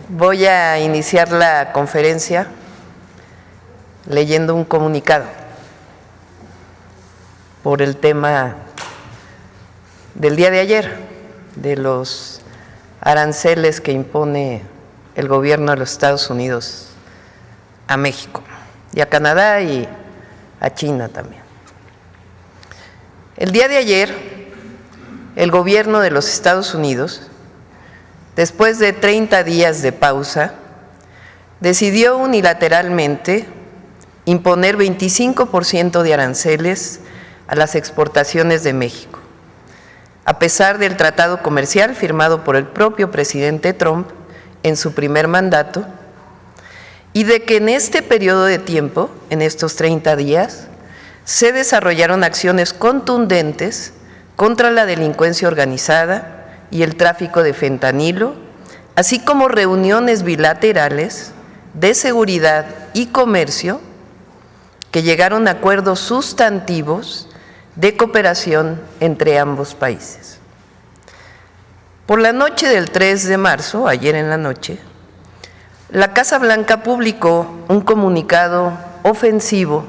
Voy a iniciar la conferencia leyendo un comunicado por el tema del día de ayer, de los aranceles que impone el gobierno de los Estados Unidos a México y a Canadá y a China también. El día de ayer, el gobierno de los Estados Unidos, después de 30 días de pausa, decidió unilateralmente imponer 25% de aranceles a las exportaciones de México, a pesar del tratado comercial firmado por el propio presidente Trump en su primer mandato, y de que en este periodo de tiempo, en estos 30 días, se desarrollaron acciones contundentes contra la delincuencia organizada y el tráfico de fentanilo, así como reuniones bilaterales de seguridad y comercio que llegaron a acuerdos sustantivos de cooperación entre ambos países. Por la noche del 3 de marzo, ayer en la noche, la Casa Blanca publicó un comunicado ofensivo,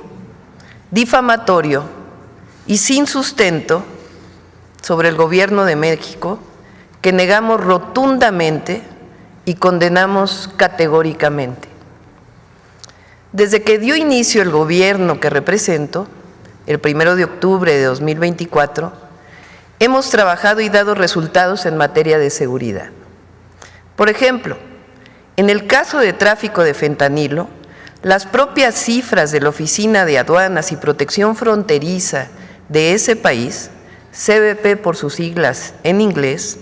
difamatorio y sin sustento sobre el gobierno de México, que negamos rotundamente y condenamos categóricamente. Desde que dio inicio el gobierno que represento, el 1 de octubre de 2024, hemos trabajado y dado resultados en materia de seguridad. Por ejemplo, en el caso de tráfico de fentanilo, las propias cifras de la Oficina de Aduanas y Protección Fronteriza de ese país, CBP por sus siglas en inglés,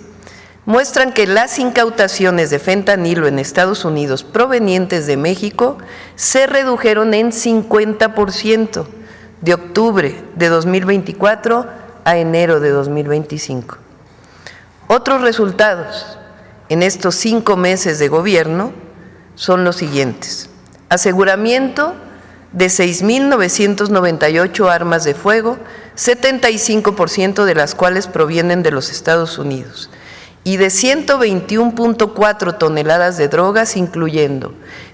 muestran que las incautaciones de fentanilo en Estados Unidos provenientes de México se redujeron en 50% de octubre de 2024 a enero de 2025. Otros resultados en estos 5 meses de gobierno son los siguientes: aseguramiento de 6,998 armas de fuego, 75% de las cuales provienen de los Estados Unidos, y de 121.4 toneladas de drogas, incluyendo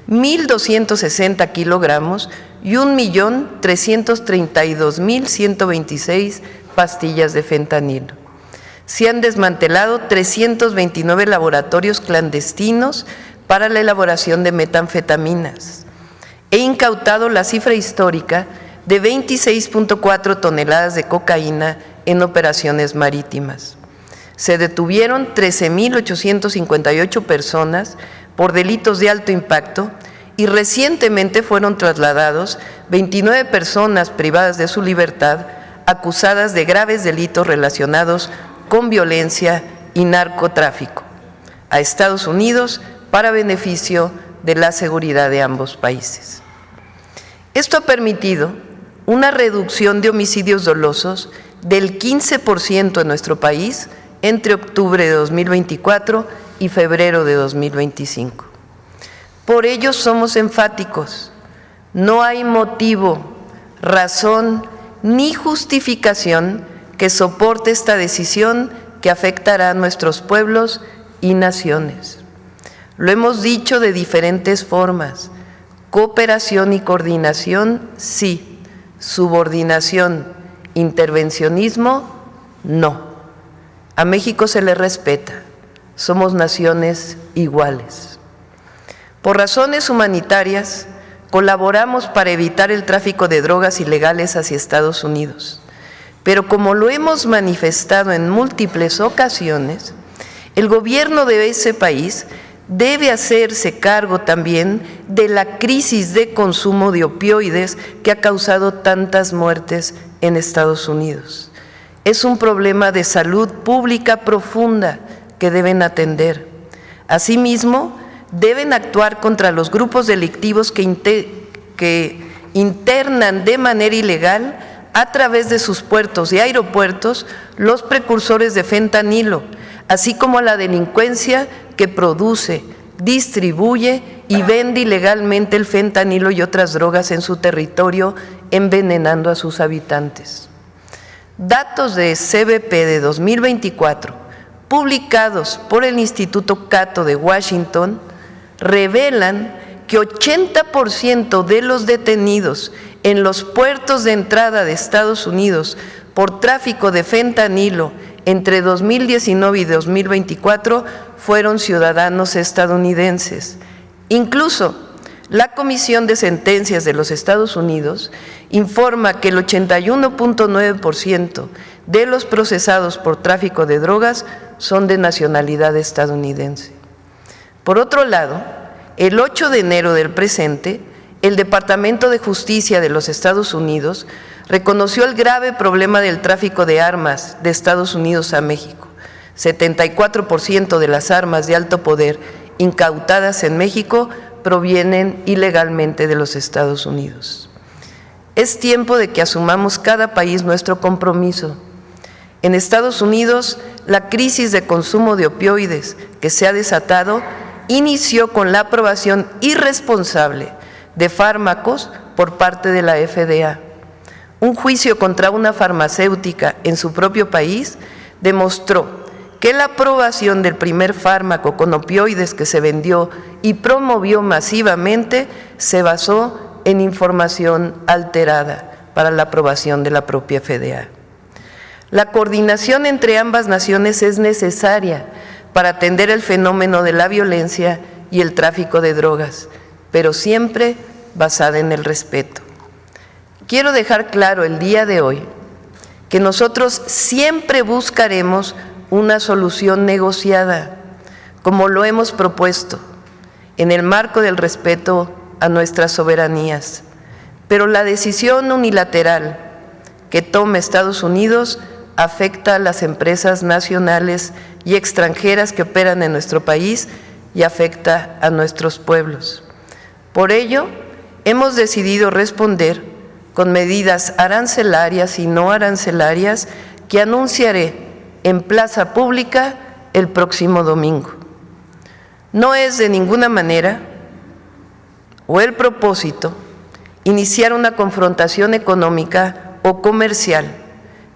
1,260 kilogramos y 1,332,126 pastillas de fentanilo. Se han desmantelado 329 laboratorios clandestinos para la elaboración de metanfetaminas. He incautado la cifra histórica de 26.4 toneladas de cocaína en operaciones marítimas. Se detuvieron 13,858 personas por delitos de alto impacto y recientemente fueron trasladados 29 personas privadas de su libertad acusadas de graves delitos relacionados con violencia y narcotráfico a Estados Unidos para beneficio de la seguridad de ambos países. Esto ha permitido una reducción de homicidios dolosos del 15% en nuestro país entre octubre de 2024 y febrero de 2025. Por ello somos enfáticos: no hay motivo, razón ni justificación que soporte esta decisión que afectará a nuestros pueblos y naciones. Lo hemos dicho de diferentes formas: cooperación y coordinación, sí; subordinación, intervencionismo, no. A México se le respeta, somos naciones iguales. Por razones humanitarias, colaboramos para evitar el tráfico de drogas ilegales hacia Estados Unidos. Pero como lo hemos manifestado en múltiples ocasiones, el gobierno de ese país debe hacerse cargo también de la crisis de consumo de opioides que ha causado tantas muertes en Estados Unidos. Es un problema de salud pública profunda que deben atender. Asimismo, deben actuar contra los grupos delictivos que internan de manera ilegal a través de sus puertos y aeropuertos los precursores de fentanilo, así como a la delincuencia que produce, distribuye y vende ilegalmente el fentanilo y otras drogas en su territorio, envenenando a sus habitantes. Datos de CBP de 2024, publicados por el Instituto Cato de Washington, revelan que 80% de los detenidos en los puertos de entrada de Estados Unidos por tráfico de fentanilo entre 2019 y 2024 fueron ciudadanos estadounidenses. Incluso la Comisión de Sentencias de los Estados Unidos informa que el 81.9% de los procesados por tráfico de drogas son de nacionalidad estadounidense. Por otro lado, el 8 de enero del presente, el Departamento de Justicia de los Estados Unidos reconoció el grave problema del tráfico de armas de Estados Unidos a México. 74% de las armas de alto poder incautadas en México provienen ilegalmente de los Estados Unidos. Es tiempo de que asumamos cada país nuestro compromiso. En Estados Unidos, la crisis de consumo de opioides que se ha desatado inició con la aprobación irresponsable de fármacos por parte de la FDA. Un juicio contra una farmacéutica en su propio país demostró que la aprobación del primer fármaco con opioides que se vendió y promovió masivamente se basó en información alterada para la aprobación de la propia FDA. La coordinación entre ambas naciones es necesaria para atender el fenómeno de la violencia y el tráfico de drogas, pero siempre basada en el respeto. Quiero dejar claro el día de hoy que nosotros siempre buscaremos una solución negociada, como lo hemos propuesto, en el marco del respeto a nuestras soberanías. Pero la decisión unilateral que tome Estados Unidos afecta a las empresas nacionales y extranjeras que operan en nuestro país y afecta a nuestros pueblos. Por ello, hemos decidido responder con medidas arancelarias y no arancelarias que anunciaré en plaza pública el próximo domingo. No es de ninguna manera o el propósito iniciar una confrontación económica o comercial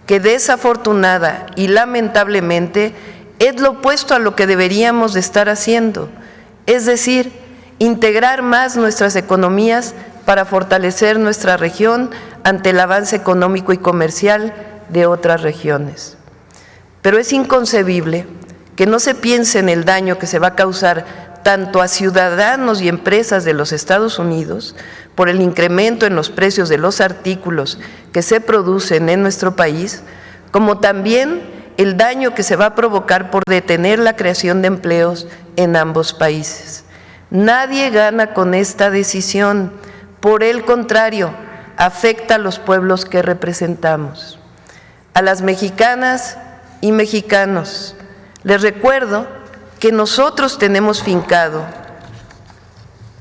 que desafortunada y lamentablemente es lo opuesto a lo que deberíamos de estar haciendo, es decir, integrar más nuestras economías para fortalecer nuestra región ante el avance económico y comercial de otras regiones. Pero es inconcebible que no se piense en el daño que se va a causar tanto a ciudadanos y empresas de los Estados Unidos por el incremento en los precios de los artículos que se producen en nuestro país, como también el daño que se va a provocar por detener la creación de empleos en ambos países. Nadie gana con esta decisión, por el contrario, afecta a los pueblos que representamos. A las mexicanas y mexicanos, les recuerdo que nosotros tenemos fincado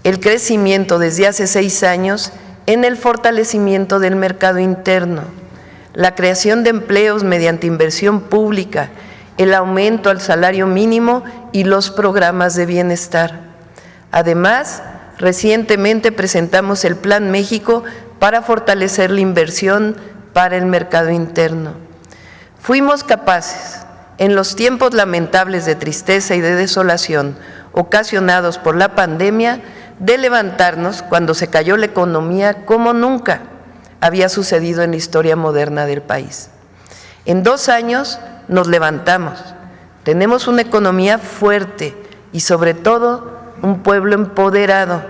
el crecimiento desde hace 6 años en el fortalecimiento del mercado interno, la creación de empleos mediante inversión pública, el aumento al salario mínimo y los programas de bienestar. Además, recientemente presentamos el Plan México para fortalecer la inversión para el mercado interno. Fuimos capaces, en los tiempos lamentables de tristeza y de desolación ocasionados por la pandemia, de levantarnos cuando se cayó la economía como nunca había sucedido en la historia moderna del país. En 2 años nos levantamos, tenemos una economía fuerte y sobre todo un pueblo empoderado,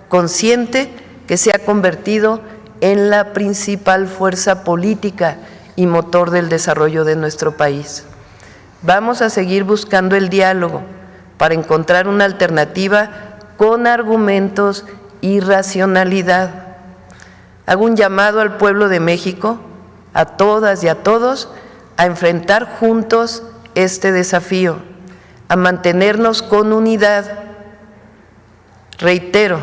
consciente que se ha convertido en la principal fuerza política y motor del desarrollo de nuestro país. Vamos a seguir buscando el diálogo para encontrar una alternativa con argumentos y racionalidad. Hago un llamado al pueblo de México, a todas y a todos, a enfrentar juntos este desafío, a mantenernos con unidad. Reitero,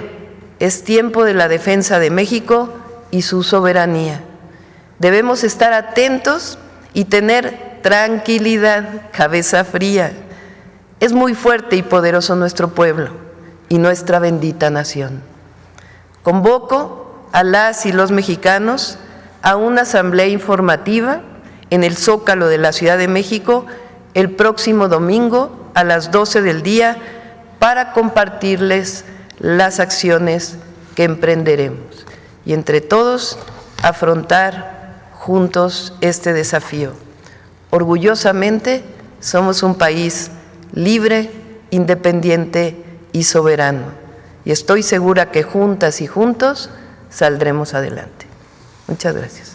es tiempo de la defensa de México y su soberanía. Debemos estar atentos y tener tranquilidad, cabeza fría. Es muy fuerte y poderoso nuestro pueblo y nuestra bendita nación. Convoco a las y los mexicanos a una asamblea informativa en el Zócalo de la Ciudad de México el próximo domingo a las 12 del día para compartirles las acciones que emprenderemos y entre todos afrontar juntos este desafío. Orgullosamente somos un país libre, independiente y soberano, y estoy segura que juntas y juntos saldremos adelante. Muchas gracias.